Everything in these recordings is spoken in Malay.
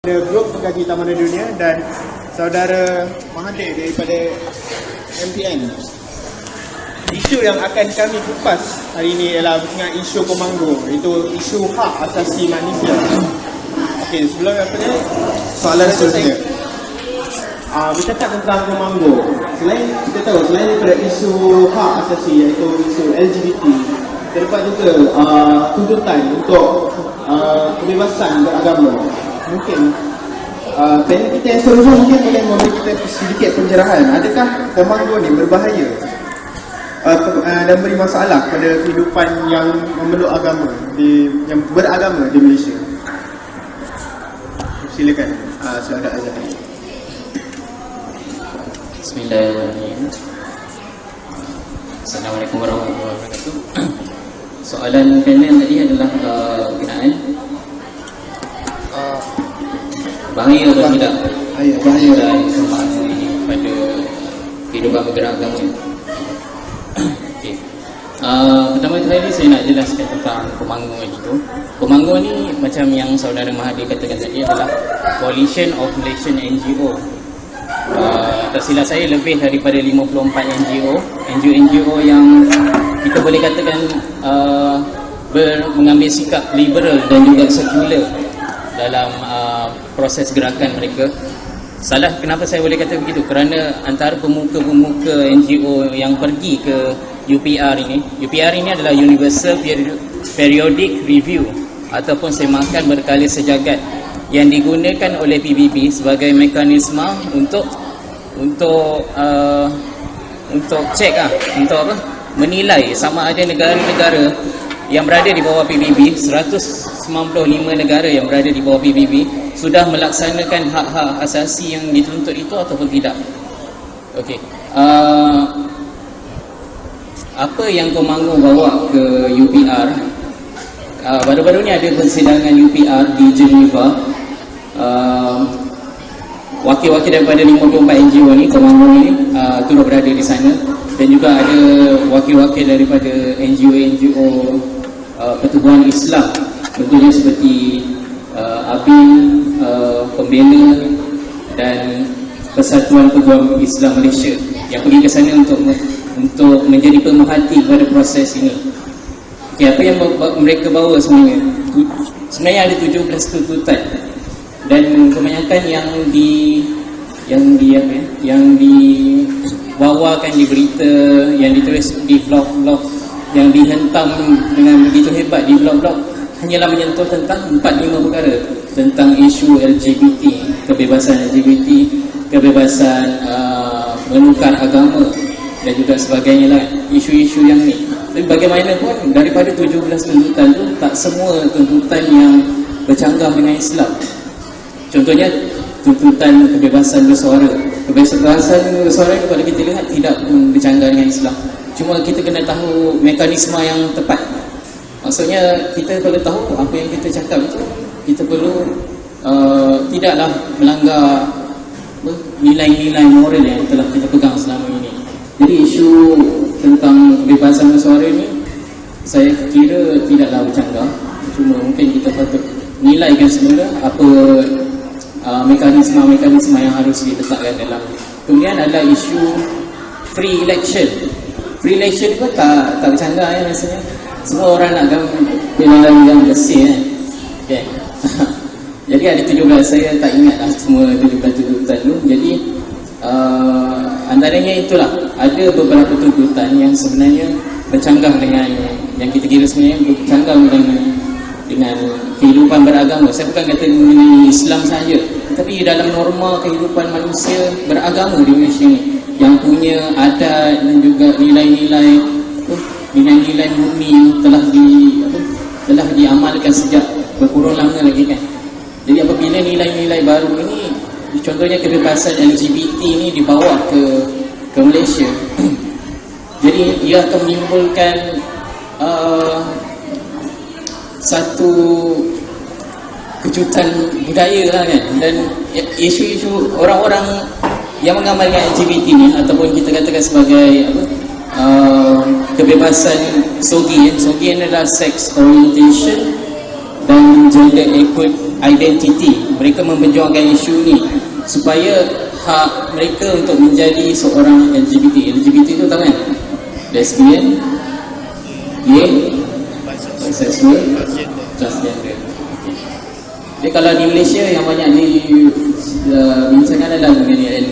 Grup Pengkaji Taman Dunia dan saudara Mahathir daripada MPN. Isu yang akan kami kupas hari ini ialah dengan isu Komanggo, iaitu isu hak asasi manusia. Okey, sebelum apa ni, soalan seterusnya. Bercakap tentang Komanggo, selain kita tahu, selain daripada isu hak asasi iaitu isu LGBT, terdapat juga tuntutan untuk kebebasan beragama. Mungkin panel kita yang seterusnya mungkin boleh memberi kita sedikit pencerahan. Adakah Komanggo ni berbahaya dan beri masalah pada kehidupan yang memeluk agama yang beragama di Malaysia? Silakan saudara Azhari. Bismillahirrahmanirrahim. Assalamualaikum warahmatullahi wabarakatuh. Soalan panel tadi adalah berkenaan bahaya atau tidak bahaya dan Komanggo ini pada kehidupan beragama. Okay. Pertama sekali saya nak jelaskan tentang Komanggo itu. Komanggo ni macam yang saudara Mahathir katakan tadi adalah Coalition of Malaysian NGO. Tak silap saya lebih daripada 54 NGO yang kita boleh katakan mengambil sikap liberal dan juga sekular dalam proses gerakan mereka. Salah kenapa saya boleh kata begitu? Kerana antara pemuka-pemuka NGO yang pergi ke UPR ini adalah Universal Periodic Review ataupun semakan berkala sejagat yang digunakan oleh PBB sebagai mekanisme untuk cek untuk apa? Menilai sama ada negara-negara yang berada di bawah PBB, 195 negara yang berada di bawah PBB sudah melaksanakan hak-hak asasi yang dituntut itu ataupun tidak. Okey. Apa yang Komanggo bawa ke UPR? Baru-baru ni ada persidangan UPR di Geneva. Wakil-wakil daripada 54 NGO ni, Komanggo ni turut berada di sana, dan juga ada wakil-wakil daripada NGO pertubuhan Islam, tentunya seperti ABIN, Pembela dan Persatuan Peguam Islam Malaysia yang pergi ke sana untuk menjadi pemerhati pada proses ini. Okay, apa yang mereka bawa sebenarnya ada 17 tuntutan, dan kebanyakan yang dibawakan di berita, yang ditulis di blog-blog, yang dihentam dengan begitu hebat di blog-blog, hanyalah menyentuh tentang 4-5 perkara tentang isu LGBT, kebebasan LGBT, kebebasan menukar agama dan juga sebagainya lah, isu-isu yang ni. Tapi bagaimanapun, daripada 17 tuntutan tu, tak semua tuntutan yang bercanggah dengan Islam. Contohnya tuntutan kebebasan bersuara. Kebebasan bersuara itu kalau kita lihat tidak pun bercanggah dengan Islam. Cuma kita kena tahu mekanisme yang tepat. Maksudnya kita perlu tahu apa yang kita cakap itu, kita perlu tidaklah melanggar nilai-nilai moral yang telah kita pegang selama ini. Jadi isu tentang kebebasan bersuara ini saya kira tidaklah bercanggah. Cuma mungkin kita patut nilaikan semula apa mekanisme yang harus diletakkan dalam. Kemudian adalah isu free election. Free election pun tak bercanggah ya rasanya. Semua orang nak pilihan yang bersih kan. Okay. Jadi ada 17, saya tak ingat lah semua 17 tuntutan tu. Jadi antaranya itulah, ada beberapa tuntutan yang sebenarnya bercanggah dengan yang kita kira sebenarnya bercanggah dengan kehidupan beragama. Saya bukan kata mengenai Islam saja, tapi dalam norma kehidupan manusia beragama di Malaysia ni, yang punya adat dan juga nilai-nilai murni yang telah diamalkan sejak berkurun lama lagi kan. Jadi apabila nilai-nilai baru ini, contohnya kebebasan LGBT ini dibawa ke Malaysia, jadi ia akan menimbulkan satu kejutan budaya lah kan. Dan isu-isu orang-orang yang mengamalkan LGBT ni, ataupun kita katakan sebagai kebebasan SOGI. SOGI adalah sex orientation dan gender identiti. Mereka memperjuangkan isu ni supaya hak mereka untuk menjadi seorang LGBT. LGBT tu tahu kan? Lesbian, gay, bisexual, transgender. Jadi kalau di Malaysia yang banyak dibincangkan adalah mengenai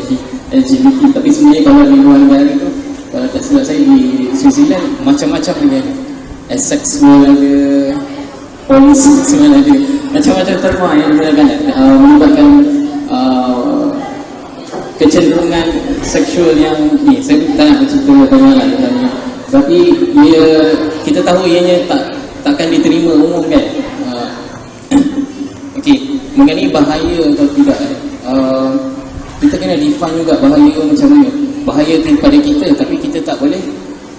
LGBT, tapi sebenarnya kalau di luar negara tu, kalau tak silap saya di Switzerland macam-macam dengan asexual ada, polysexual ada, macam-macam terma yang digunakan menyebabkan kecenderungan seksual yang ni. Saya tak nak cerita banyak lah, tapi kita tahu ianya takkan diterima umum kan. Okey, mengenai bahaya atau tidak, kita kena define juga bahaya macam mana. Bahaya kepada kita tapi kita tak boleh,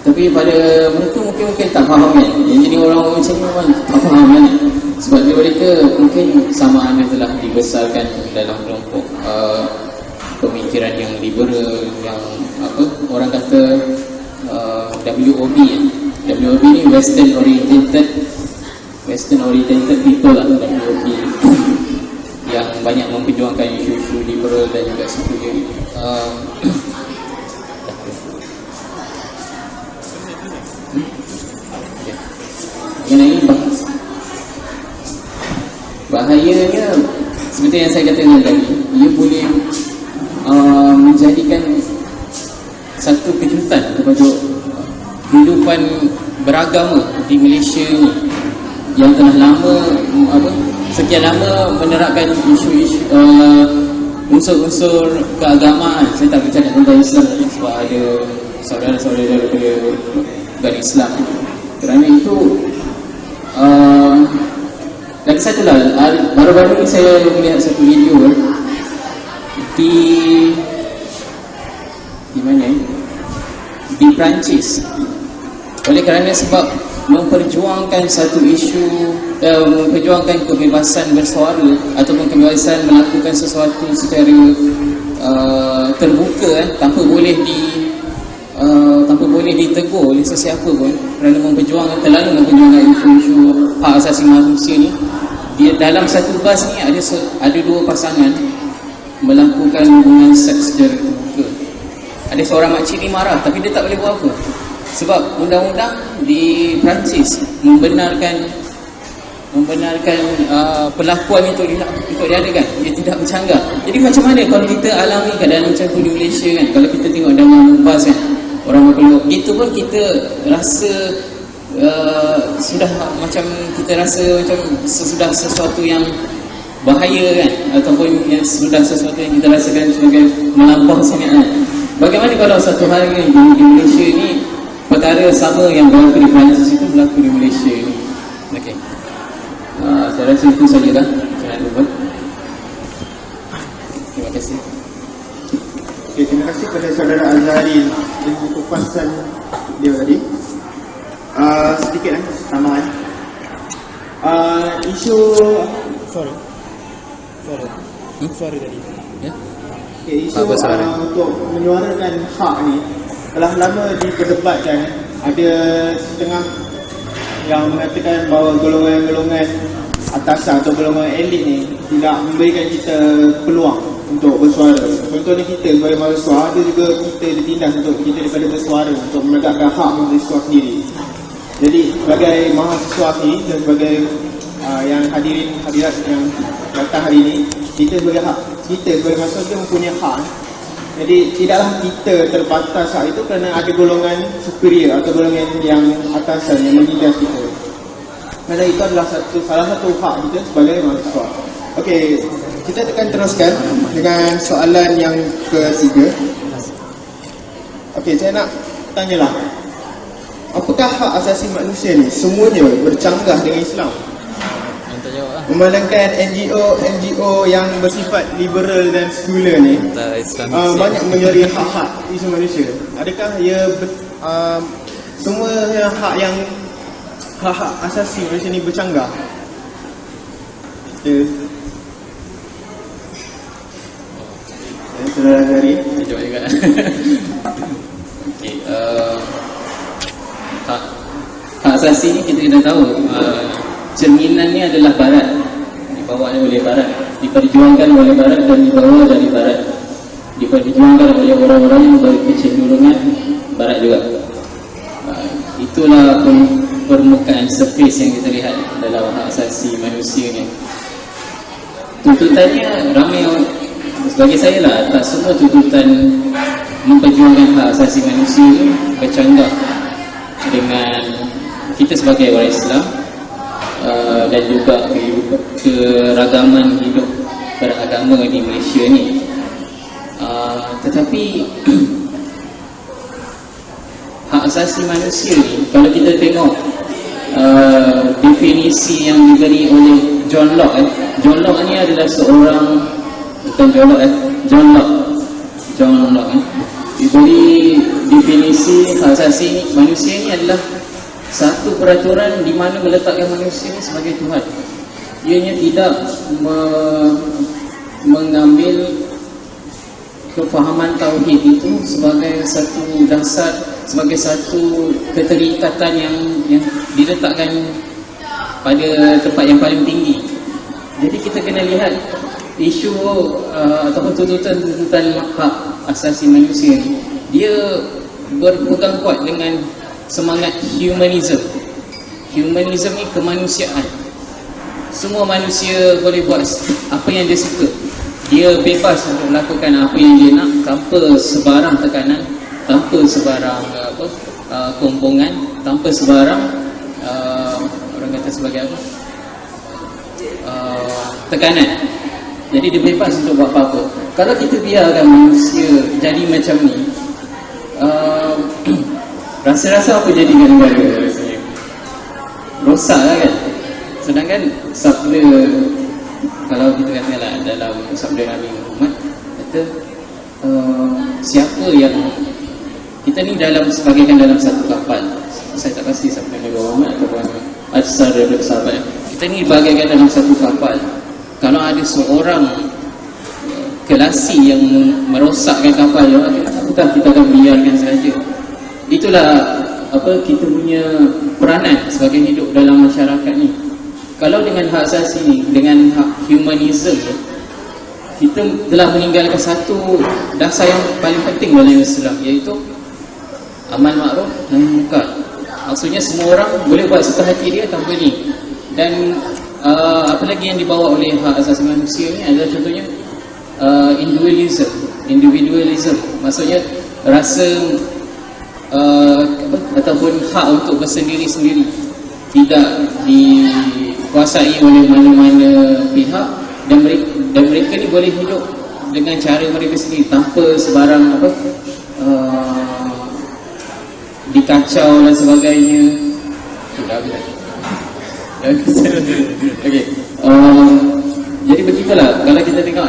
tapi pada mereka mungkin tak faham kan. Yang jadi orang macam ni memang tak faham kan, sebab mereka mungkin sama ada telah dibesarkan dalam kelompok pemikiran yang liberal, yang apa orang kata WOB ya. WOB ni Western oriented people lah, WOB yang banyak memperjuangkan isu-isu liberal dan juga sekular. Mengenai bahayanya, seperti yang saya katakan tadi, ia boleh menjadikan satu kejutan kepada kehidupan beragama di Malaysia ni yang telah lama sekian lama menerapkan isu-isu unsur-unsur keagamaan. Saya tak bicara tentang Islam sebab ada saudara-saudara dari Islam. Kerana itu lagi satu lah, baru-baru ni saya melihat satu video di mana di Perancis. Oleh kerana sebab memperjuangkan satu isu, memperjuangkan kebebasan bersuara ataupun kebebasan melakukan sesuatu secara terbuka, tanpa boleh ditegur oleh sesiapa pun, kerana terlalu memperjuangkan isu-isu hak asasi manusia ni. Dia dalam satu bas ni ada dua pasangan melakukan hubungan seks secara terbuka. Ada seorang makcik ni marah tapi dia tak boleh buat apa, sebab undang-undang di Perancis membenarkan perlakuan itu diadakan. Ia tidak bercanggah. Jadi macam mana kalau kita alami keadaan macam tu di Malaysia kan? Kalau kita tengok dalam bas kan, orang berpeluk gitu pun kita rasa sudah macam kita rasa macam sesudah sesuatu yang bahaya kan, ataupun yang sudah sesuatu yang kita rasakan sebagai melampau sangat kan. Bagaimana kalau satu hari di Malaysia ni perkara sama yang berlaku di Perancis itu berlaku di Malaysia ni? Okey, saya rasa itu sajalah. Jangan lupa. Terima kasih. Okay, terima kasih kepada saudara Azhari untuk kupasan dia tadi. Sedikit tambahan. Isu sorry tadi. Ya. Okay, isu untuk menyuarakan hak ni telah lama diperdebatkan. Ada setengah yang mengatakan bahawa golongan-golongan atasan atau golongan elit ni tidak memberikan kita peluang untuk bersuara. Contohnya kita sebagai mahasiswa, ada juga kita ditindas untuk kita daripada bersuara, untuk menegakkan hak mahasiswa sendiri. Jadi sebagai mahasiswa ni dan sebagai yang hadirat yang datang hari ini, kita sebagai mahasiswa kita mempunyai hak. Jadi tidaklah kita terbatas hak itu kerana ada golongan superior atau golongan yang atasan yang menindas kita. Kerana itu adalah salah satu hak kita sebagai mahasiswa. Okey, kita akan teruskan dengan soalan yang ketiga. Okey, saya nak tanyalah, apakah hak asasi manusia ni semuanya bercanggah dengan Islam? Memandangkan NGO yang bersifat liberal dan sekular ni banyak menyuarakan hak-hak isu manusia. Adakah ia semua hak asasi manusia ni bercanggah? Saudara Azhari jawab juga. Okey, hak asasi ni kita dah tahu, cerminannya adalah barat. dibawanya oleh Barat, diperjuangkan oleh Barat dan dibawa dari Barat, diperjuangkan oleh orang-orang yang berkecenderungan Barat juga. Itulah permukaan surface yang kita lihat dalam hak asasi manusia ni. Tuntutannya ramai, bagi saya lah, tak semua tuntutan memperjuangkan hak asasi manusia ni bercanggah dengan kita sebagai orang Islam dan juga keragaman hidup beragama di Malaysia ni. Tetapi hak asasi manusia ni, kalau kita tengok definisi yang diberi oleh John Locke, John Locke ni adalah seorang, bukan John Locke diberi definisi hak asasi manusia ni adalah satu peraturan di mana meletakkan manusia ni sebagai Tuhan. Ianya tidak mengambil kefahaman tauhid itu sebagai satu dasar, sebagai satu keterikatan yang diletakkan pada tempat yang paling tinggi. Jadi kita kena lihat isu ataupun tuntutan hak asasi manusia ni, dia berpegang kuat dengan semangat humanism. Humanism ni kemanusiaan. Semua manusia boleh buat apa yang dia suka. Dia bebas untuk melakukan apa yang dia nak tanpa sebarang tekanan, tanpa sebarang kompongan, tanpa sebarang orang kata sebagai apa, tekanan. Jadi dia bebas untuk buat apa-apa. Kalau kita biarkan manusia jadi macam ni, rasa-rasa apa jadi dengan negara rasanya? Rosak lah kan. Sedangkan sabda, kalau kita katalah dalam sabda Nabi Muhammad kata, siapa yang kita ni sebagaikan dalam satu kapal. Saya tak pasti sabda Nabi Muhammad ataupun asar daripada sahabat. Kita ni bagaikan dalam satu kapal. Kalau ada seorang kelasi yang merosakkan kapal, apakah kita akan biarkan saja? Itulah kita punya peranan sebagai hidup dalam masyarakat ni. Kalau dengan hak asasi ni, dengan hak humanism, kita telah meninggalkan satu dasar yang paling penting dalam Islam, iaitu amal makruf nahi munkar. Maksudnya semua orang boleh buat suka hati dia tanpa ni. Dan apa lagi yang dibawa oleh hak asasi manusia ni adalah contohnya individualism. Maksudnya rasa ataupun hak untuk bersendiri-sendiri, tidak dikuasai oleh mana-mana pihak, dan mereka ni boleh hidup dengan cara mereka sendiri tanpa sebarang dikacau dan sebagainya. Sudah habis. Okey. Jadi begitulah kalau kita tengok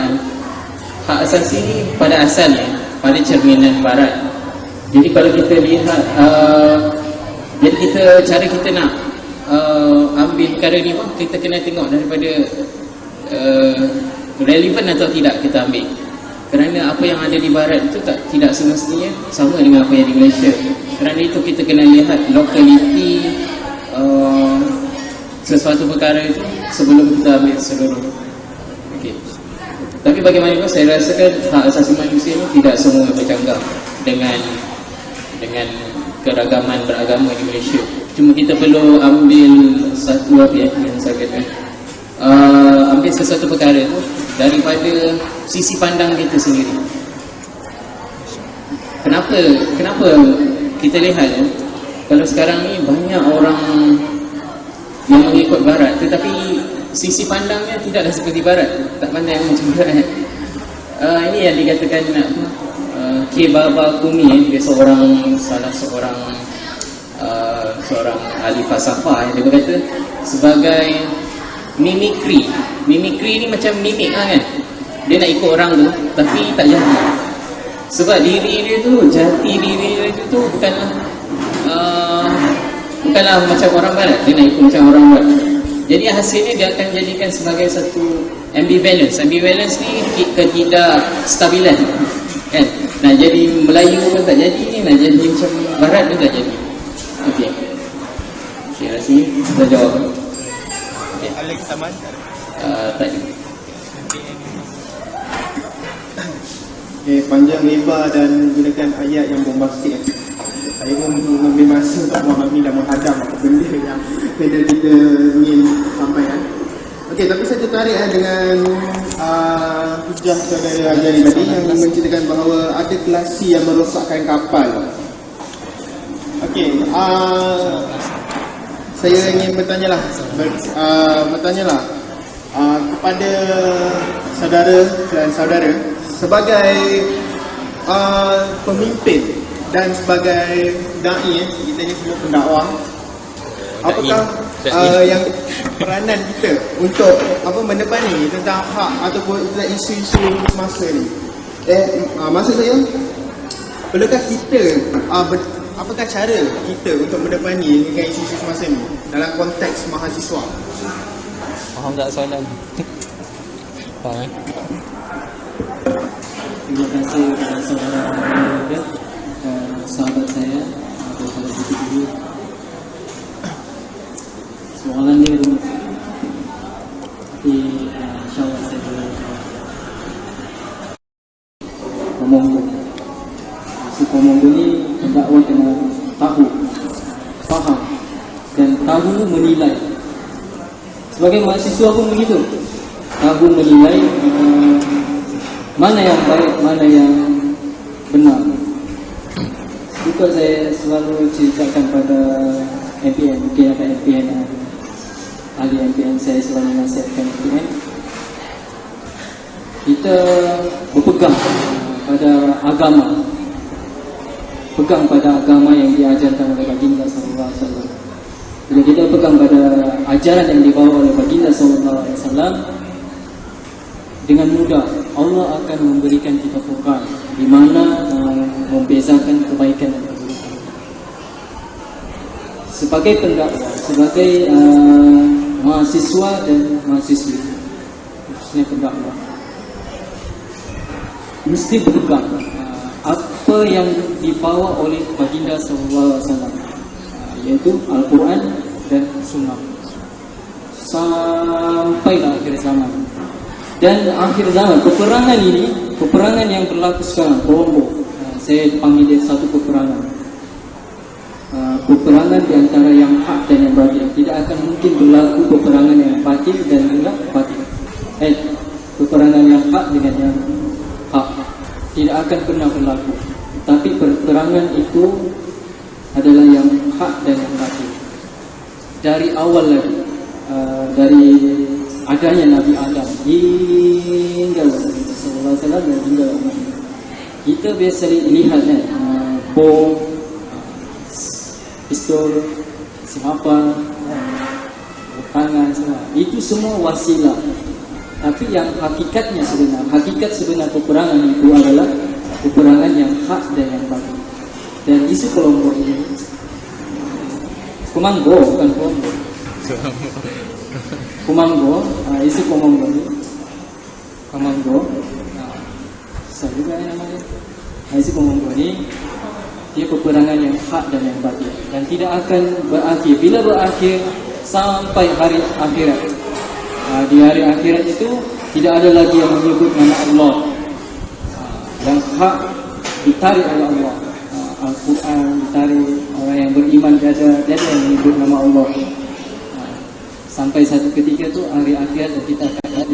hak asasi ni pada asalnya pada cerminan Barat. Jadi kalau kita lihat jadi cara kita nak ambil perkara ni pun kita kena tengok daripada relevan atau tidak kita ambil. Kerana apa yang ada di Barat itu tidak semestinya sama dengan apa yang di Malaysia. Kerana itu kita kena lihat lokaliti sesuatu perkara itu sebelum kita ambil seluruh. Okay. Tapi bagaimanapun saya rasakan hak asasi manusia ini tidak semua bercanggah dengan keragaman beragama di Malaysia. Cuma kita perlu ambil satu yang saya kata, ambil sesuatu perkara itu daripada sisi pandang kita sendiri. Kenapa kita lihat kalau sekarang ni banyak orang yang mengikut Barat, tetapi sisi pandangnya tidaklah seperti Barat, tak pandang macam Barat. Ini yang dikatakan K. Baba Kumi, dia salah seorang ahli falsafah yang dia berkata sebagai mimikri. Mimikri ni macam mimik lah kan. Dia nak ikut orang tu tapi tak jadi. Sebab diri dia tu, jati diri dia tu bukanlah macam orang Barat. Dia nak ikut macam orang Barat. Jadi hasilnya dia akan jadikan sebagai satu ambivalence. Ambivalence ni ketidakstabilan kan. Nak jadi Melayu pun tak jadi, nak jadi macam Barat pun tak jadi. Okey. Okey, rasanya dah jawab. Okey. Alex Saman. Tak ada. Panjang lebar dan gunakan ayat yang bombastik. Saya pun mengambil masa untuk memahami dan menghadam apa benda yang kita ingin sampaikan. Okey, tapi saya tertarik dengan hujah saudara Azhari tadi yang menceritakan bahawa ada kelasi yang merosakkan kapal. Okey, saya ingin bertanyalah kepada saudara dan saudara sebagai pemimpin dan sebagai dai, kita ni semua pendakwah, apakah yang peranan kita untuk mendepani tentang hak ataupun tentang isu-isu semasa ni? Maksud saya, perlukah kita apakah cara kita untuk mendepani dengan isu-isu semasa ni dalam konteks mahasiswa? Faham tak soalan? Faham Terima kasih kepada saudara sahabat saya daripada Bukit. Soalan dia rumit, tapi insyaAllah saya boleh Komonggo. Si Komonggo ni pendakwah kena tahu, faham dan tahu menilai. Sebagai mahasiswa pun begitu, tahu menilai mana yang baik, mana yang benar. Juga saya selalu ceritakan pada MPN, mungkin ada MPN, ahli MPN, saya selalu nasihatkan MPN, kita berpegang pada agama, pegang pada agama yang diajarkan oleh Baginda sallallahu alaihi wasallam. Bila kita pegang pada ajaran yang dibawa oleh Baginda sallallahu alaihi wasallam, dengan mudah Allah akan memberikan kita furqan di mana membezakan kebaikan dan keburukan. Sebagai pendakwah, sebagai mahasiswa dan mahasiswi, khususnya pendakwah, mesti berpegang apa yang dibawa oleh Baginda sallallahu alaihi wasallam, yaitu Al-Quran dan Sunnah, sampai akhir zaman. Dan akhir zaman, peperangan ini, peperangan yang berlaku sekarang, Colombo, saya panggil dia satu peperangan. Peperangan di antara yang hak dan yang batil. Tidak akan mungkin berlaku peperangan yang batil dan juga batil. Peperangan yang hak dengan yang hak tidak akan pernah berlaku. Tapi peperangan itu adalah yang hak dan yang batil. Dari awal lagi, dari adanya Nabi Adam hingga sallallahu alaihi wasallam dan hingga kita biasa lihat kan, bom, pistol, senjata, tangan semua. Itu semua wasilah. Tapi yang hakikat sebenar peperangan itu adalah peperangan yang hak dan yang batil. Dan isu Colombo ini, Komanggo bukan Colombo. Komanggo, isu Komanggo ni, saya juga namanya. Isu Komanggo ni, dia peperangan yang hak dan yang batil dan tidak akan berakhir. Bila berakhir sampai hari akhirat. Di hari akhirat itu tidak ada lagi yang menyebut nama Allah. Yang hak ditarik oleh Allah. Al-Quran ditarik, orang yang beriman tiada yang menyebut nama Allah. Sampai satu ketika tu hari akhirat kita akan